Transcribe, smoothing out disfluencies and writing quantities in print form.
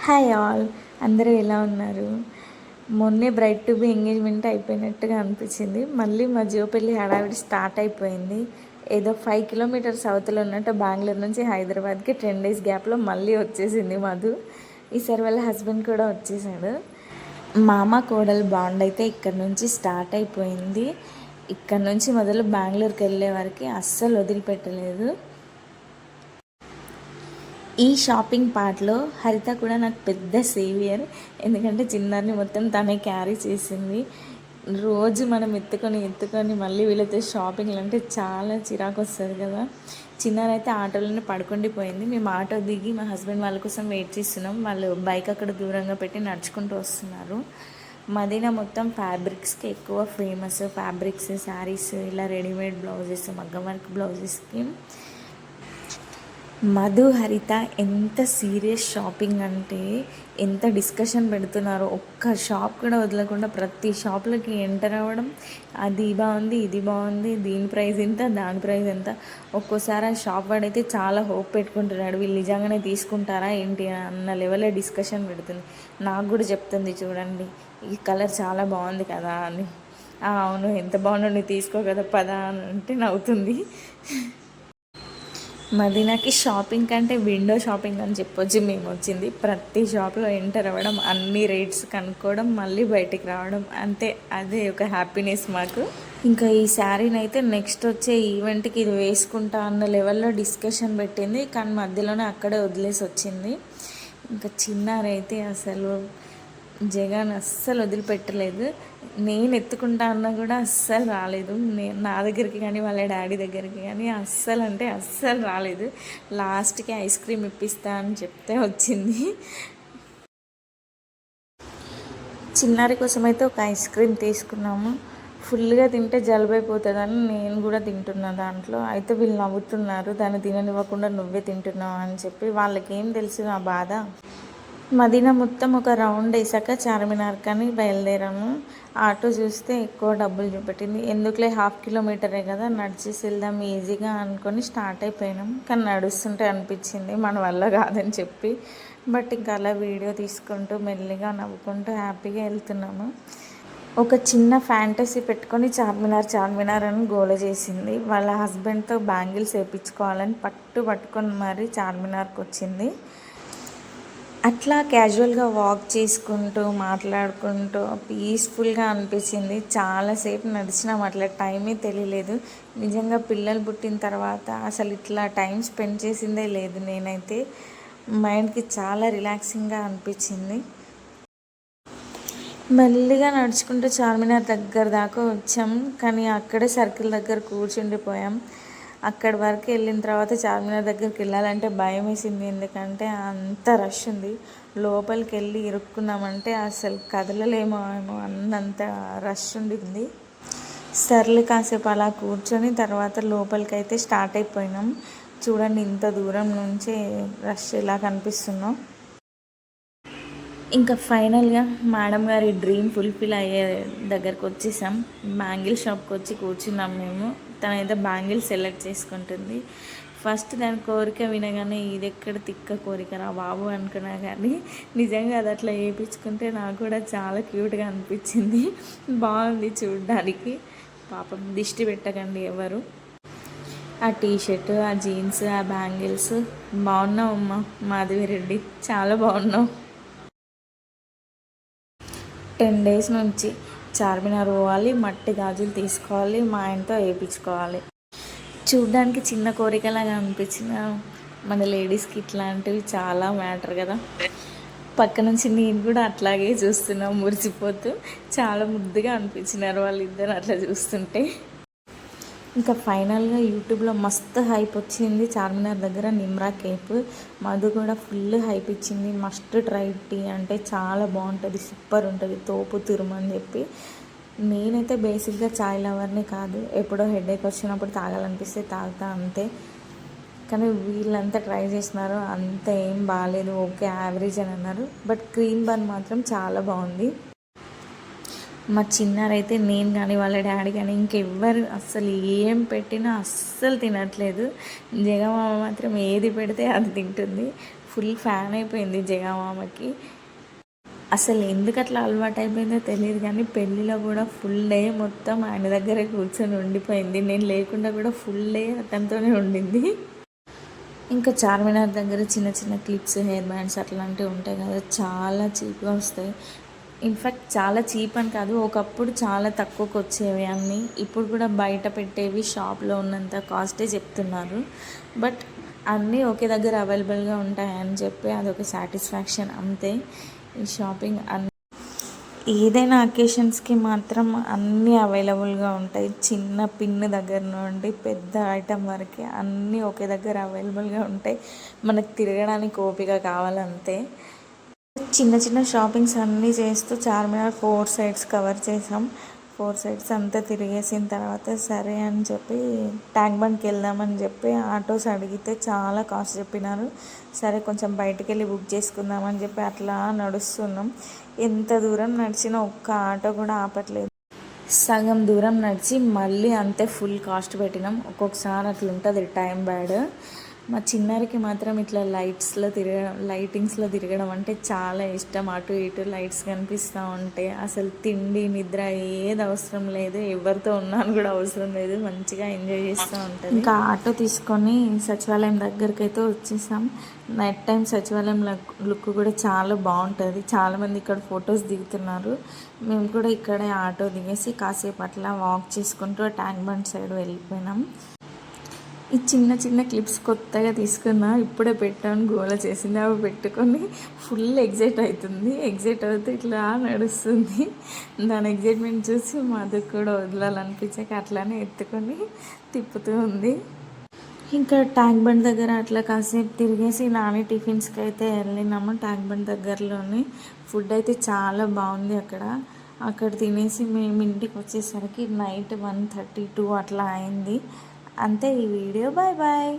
Hi all, అందరూ ఎలా ఉన్నారు? మొన్నే బ్రైట్ టు బి ఎంగేజ్మెంట్ అయిపోయినట్టుగా అనిపించింది. మళ్ళీ మా పెళ్ళి హడావిడి స్టార్ట్ అయిపోయింది. ఏదో 5 కిలోమీటర్స్ అవతల ఉన్నట్టు బెంగళూరు నుంచి హైదరాబాద్కి 10 డేస్ గ్యాప్లో మళ్ళీ వచ్చేసింది మధు. ఈసారి వాళ్ళ హస్బెండ్ కూడా వచ్చేసాడు. మామ కోడలు బాండ్ అయితే ఇక్కడ నుంచి స్టార్ట్ అయిపోయింది. ఇక్కడ నుంచి మొదలు బెంగళూరుకి వెళ్ళే వరకు అస్సలు వదిలిపెట్టలేదు. ఈ షాపింగ్ పార్ట్లో హరిత కూడా నాకు పెద్ద సేవియర్. ఎందుకంటే చిన్నారిని మొత్తం తనే క్యారీ చేసింది. రోజు మనం ఎత్తుకొని మళ్ళీ వీళ్ళతో షాపింగ్లు అంటే చాలా చిరాకు వస్తుంది కదా. చిన్నారైతే ఆటోలోనే పడుకుండిపోయింది. మేము ఆటో దిగి మా హస్బెండ్ వాళ్ళ కోసం వెయిట్ చేస్తున్నాం. వాళ్ళు బైక్ అక్కడ దూరంగా పెట్టి నడుచుకుంటూ వస్తున్నారు. మదీనా మొత్తం ఫ్యాబ్రిక్స్కి ఎక్కువ ఫేమస్. ఫ్యాబ్రిక్స్, శారీస్, ఇలా రెడీమేడ్ బ్లౌజెస్, మగ్గం వర్క్ బ్లౌజెస్కి మధు హరిత ఎంత సీరియస్ షాపింగ్ అంటే ఎంత డిస్కషన్ పెడుతున్నారో. ఒక్క షాప్ కూడా వదలకుండా ప్రతి షాప్లోకి ఎంటర్ అవ్వడం, అది బాగుంది, ఇది బాగుంది, దీని ప్రైస్ ఎంత, దాని ప్రైస్ ఎంత. ఒక్కోసారి ఆ షాప్ వాడైతే చాలా హోప్ పెట్టుకుంటున్నాడు, వీళ్ళు నిజంగానే తీసుకుంటారా ఏంటి అన్న లెవెల్లో డిస్కషన్ పెడుతుంది. నాకు కూడా చెప్తుంది, చూడండి ఈ కలర్ చాలా బాగుంది కదా అని. అవును, ఎంత బాగుందో నువ్వు తీసుకో కదా పదా అని అంటే నవ్వుతుంది. మదీనాకి షాపింగ్ కంటే విండో షాపింగ్ అని చెప్పొచ్చు. మేము వచ్చింది ప్రతి షాప్లో ఎంటర్ అవ్వడం, అన్ని రేట్స్ కనుక్కోవడం, మళ్ళీ బయటికి రావడం, అంతే. అదే ఒక హ్యాపీనెస్ మాకు. ఇంకా ఈ శారీని అయితే నెక్స్ట్ వచ్చే ఈవెంట్కి ఇది వేసుకుంటా అన్న లెవెల్లో డిస్కషన్ పెట్టింది, కానీ మధ్యలోనే అక్కడే వదిలేసి వచ్చింది. ఇంకా చిన్నారైతే అసలు జగన్ అస్సలు వదిలిపెట్టలేదు. నేను ఎత్తుకుంటా అన్నా కూడా అస్సలు రాలేదు. నా దగ్గరికి కానీ వాళ్ళ డాడీ దగ్గరికి కానీ అస్సలు అంటే అస్సలు రాలేదు. లాస్ట్కి ఐస్ క్రీమ్ ఇప్పిస్తా అని చెప్తే వచ్చింది. చిన్నారి కోసం అయితే ఒక ఐస్ క్రీమ్ తీసుకున్నాము. ఫుల్గా తింటే జలుబైపోతుందని నేను కూడా తింటున్నా దాంట్లో. అయితే వీళ్ళు నవ్వుతున్నారు, దాన్ని తిననివ్వకుండా నువ్వే తింటున్నావు అని చెప్పి. వాళ్ళకి ఏం తెలుసు నా బాధ. మదీనా మొత్తం ఒక రౌండ్ వేసాక చార్మినార్ కానీ బయలుదేరాము. ఆటో చూస్తే ఎక్కువ డబ్బులు చూపెట్టింది. ఎందుకులే 1/2 కిలోమీటరే కదా, నడిచేసి వెళ్దాం ఈజీగా అనుకొని స్టార్ట్ అయిపోయినాం. కానీ నడుస్తుంటే అనిపించింది మన వల్ల కాదని చెప్పి. బట్ ఇంకా అలా వీడియో తీసుకుంటూ మెల్లిగా నవ్వుకుంటూ హ్యాపీగా వెళ్తున్నాము. ఒక చిన్న ఫ్యాంటసీ పెట్టుకొని చార్మినార్ అని గోల చేసింది. వాళ్ళ హస్బెండ్తో బ్యాంగిల్స్ వేయించుకోవాలని పట్టుకొని మరీ చార్మినార్కి వచ్చింది. అట్లా క్యాజువల్గా వాక్ చేసుకుంటూ మాట్లాడుకుంటూ పీస్ఫుల్గా అనిపించింది. చాలాసేపు నడిచినాం, అట్లా టైమే తెలియలేదు. నిజంగా పిల్లలు పుట్టిన తర్వాత అసలు ఇట్లా టైం స్పెండ్ చేసిందే లేదు. నేనైతే మైండ్కి చాలా రిలాక్సింగ్గా అనిపించింది. మెల్లిగా నడుచుకుంటూ చార్మినార్ దగ్గర దాకా వచ్చాం, కానీ అక్కడే సర్కిల్ దగ్గర కూర్చుండిపోయాం. అక్కడి వరకు వెళ్ళిన తర్వాత చార్మినార్ దగ్గరికి వెళ్ళాలంటే భయం వేసింది. ఎందుకంటే అంత రష్ ఉంది. లోపలికి వెళ్ళి ఇరుక్కున్నామంటే అసలు కదలలేమో అన్నంత రష్ ఉండింది. సర్లే కాసేపు అలా కూర్చొని తర్వాత లోపలికి అయితే స్టార్ట్ అయిపోయినాం. చూడండి ఇంత దూరం నుంచే రష్ ఎలా కనిపిస్తుందో. ఇంకా ఫైనల్గా మేడం గారి డ్రీమ్ ఫుల్ఫిల్ అయ్యే దగ్గరకు వచ్చేసాం. బ్యాంగిల్ షాప్కి వచ్చి కూర్చున్నాం మేము. తనైతే బ్యాంగిల్ సెలెక్ట్ చేసుకుంటుంది. ఫస్ట్ దాని కోరిక వినగానే ఇది ఎక్కడ తిక్క కోరికరా బాబు అనుకున్నా, కానీ నిజంగా అది అట్లా వేయించుకుంటే నాకు కూడా చాలా క్యూట్గా అనిపించింది. బాగుంది చూడడానికి. పాపం దిష్టి పెట్టకండి ఎవరు. ఆ టీషర్ట్, ఆ జీన్స్, ఆ బ్యాంగిల్స్ బాగున్నావు అమ్మ మాధవిరెడ్డి, చాలా బాగున్నావు. 10 డేస్ నుంచి చార్మినార్ పోవాలి, మట్టి గాజులు తీసుకోవాలి, మా ఆయనతో వేయించుకోవాలి. చూడ్డానికి చిన్న కోరికలాగా అనిపించిన మన లేడీస్కి ఇట్లాంటివి చాలా మ్యాటర్ కదా. పక్క నుంచి నేను కూడా అట్లాగే చూస్తున్నా మురిసిపోతూ. చాలా ముద్దుగా అనిపించినారు వాళ్ళిద్దరు అట్లా చూస్తుంటే. ఇంకా ఫైనల్గా యూట్యూబ్లో మస్తు హైప్ వచ్చింది చార్మినార్ దగ్గర నిమ్రా కేప్. మధు కూడా ఫుల్ హైప్ ఇచ్చింది. మస్ట్ ట్రై టీ అంటే చాలా బాగుంటుంది, సూపర్ ఉంటుంది, తోపు తురుమని చెప్పి. నేనైతే బేసిక్గా చాయ్ లవర్ని కాదు, ఎప్పుడో హెడేక్ వచ్చినప్పుడు తాగాలనిపిస్తే తాగుతా అంతే. కానీ వీళ్ళంతా ట్రై చేసినారు, అంత ఏం బాగాలేదు, ఓకే యావరేజ్ అని అన్నారు. బట్ క్రీమ్ బన్ మాత్రం చాలా బాగుంది. మా చిన్నారైతే నేను కానీ వాళ్ళ డాడీ కానీ ఇంకెవ్వరు అస్సలు ఏం పెట్టినా అస్సలు తినట్లేదు. జగమామ మాత్రం ఏది పెడితే అది తింటుంది. ఫుల్ ఫ్యాన్ అయిపోయింది జయమామకి. అసలు ఎందుకు అట్లా అలవాటు అయిపోయిందో తెలియదు కానీ పెళ్ళిలో కూడా ఫుల్ డే మొత్తం ఆయన దగ్గరే కూర్చొని ఉండిపోయింది. నేను లేకుండా కూడా ఫుల్ డే అతనితోనే ఉండింది. ఇంకా చార్మినార్ దగ్గర చిన్న చిన్న క్లిప్స్, హెయిర్ బ్యాండ్స్ అట్లాంటివి ఉంటాయి కదా, చాలా చీప్గా వస్తాయి. ఇన్ఫ్యాక్ట్ చాలా చీప్ అని కాదు, ఒకప్పుడు చాలా తక్కువకి వచ్చేవి అన్నీ. ఇప్పుడు కూడా బయట పెట్టేవి షాప్లో ఉన్నంత కాస్టే చెప్తున్నారు. బట్ అన్నీ ఒకే దగ్గర అవైలబుల్గా ఉంటాయని చెప్పి అదొక సాటిస్ఫాక్షన్ అంతే. ఈ షాపింగ్ ఏదైనా అకేషన్స్కి మాత్రం అన్నీ అవైలబుల్గా ఉంటాయి. చిన్న పిన్ దగ్గర నుండి పెద్ద ఐటెం వరకు అన్నీ ఒకే దగ్గర అవైలబుల్గా ఉంటాయి. మనకు తిరగడానికి ఓపిక కావాలంతే. చిన్న చిన్న షాపింగ్స్ అన్నీ చేస్తూ చార్మినార్ 4 సైడ్స్ కవర్ చేసాం. 4 సైడ్స్ అంతా తిరిగేసిన తర్వాత సరే అని చెప్పి ట్యాంక్ బండ్కి వెళ్దామని చెప్పి ఆటోస్ అడిగితే చాలా కాస్ట్ చెప్పినారు. సరే కొంచెం బయటికి వెళ్ళి బుక్ చేసుకుందామని చెప్పి అట్లా నడుస్తున్నాం. ఎంత దూరం నడిచినా ఒక్క ఆటో కూడా ఆపట్లేదు. సగం దూరం నడిచి మళ్ళీ అంతే ఫుల్ కాస్ట్ పెట్టినాం. ఒక్కొక్కసారి అట్లా ఉంటుంది టైం బ్యాడ్. మా చిన్నారికి మాత్రం ఇట్లా లైటింగ్స్లో తిరగడం అంటే చాలా ఇష్టం. అటు ఇటు లైట్స్ కనిపిస్తూ ఉంటే అసలు తిండి నిద్ర ఏది అవసరం లేదు, ఎవరితో ఉన్నాను కూడా అవసరం లేదు, మంచిగా ఎంజాయ్ చేస్తూ ఉంటుంది. ఇంకా ఆటో తీసుకొని సచివాలయం దగ్గరికి అయితే వచ్చేసాం. నైట్ టైం సచివాలయం లుక్ కూడా చాలా బాగుంటుంది. చాలామంది ఇక్కడ ఫొటోస్ దిగుతున్నారు. మేము కూడా ఇక్కడే ఆటో దిగేసి కాసేపు అట్లా వాక్ చేసుకుంటూ ట్యాంక్ బండ్ సైడ్ వెళ్ళిపోయినాం. ఈ చిన్న చిన్న క్లిప్స్ కొత్తగా తీసుకున్నా, ఇప్పుడే పెట్టాను గోల చేసింది. అవి పెట్టుకొని ఫుల్ ఎగ్జైట్ అవుతుంది. ఎగ్జైట్ అవుతూ ఇట్లా నడుస్తుంది. దాని ఎగ్జైట్మెంట్ చూసి మాకు కూడా వదలాలనిపించాక అట్లానే ఎత్తుకొని తిప్పుతూ ఉంది. ఇంకా ట్యాంక్ బండ్ దగ్గర అట్లా కాసేపు తిరిగేసి నాని టిఫిన్స్కి అయితే వెళ్ళినాము. ట్యాంక్ బండ్ దగ్గరలోనే ఫుడ్ అయితే చాలా బాగుంది. అక్కడ తినేసి మేము ఇంటికి వచ్చేసరికి నైట్ 1:32 అట్లా అయింది. అంతే ఈ వీడియో. Bye bye.